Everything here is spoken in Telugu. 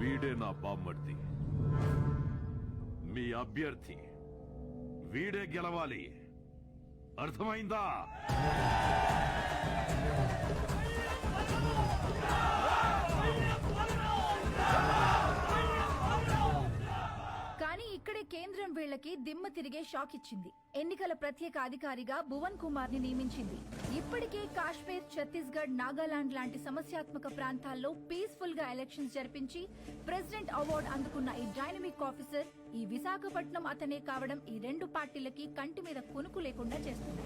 వీడే నా బామ్మర్ది, మీ అభ్యర్థి. వీడే గెలవాలి, అర్థమైందా? కానీ ఇక్కడే కేంద్రం వీళ్లకి దిమ్మ తిరిగే షాక్ ఇచ్చింది. ఎన్నికల ప్రత్యేక అధికారిగా భువన్ కుమార్ ని నియమించింది. ఇప్పటికే కాశ్మీర్, ఛత్తీస్గఢ్, నాగాలాండ్ లాంటి సమస్యాత్మక ప్రాంతాల్లో పీస్ఫుల్ గా ఎలక్షన్స్ జరిపించి ప్రెసిడెంట్ అవార్డు అందుకున్న ఈ డైనమిక్ ఆఫీసర్ ఈ విశాఖపట్నం అతనే కావడం ఈ రెండు పార్టీలకి కంటి మీద కునుకు లేకుండా చేస్తుంది.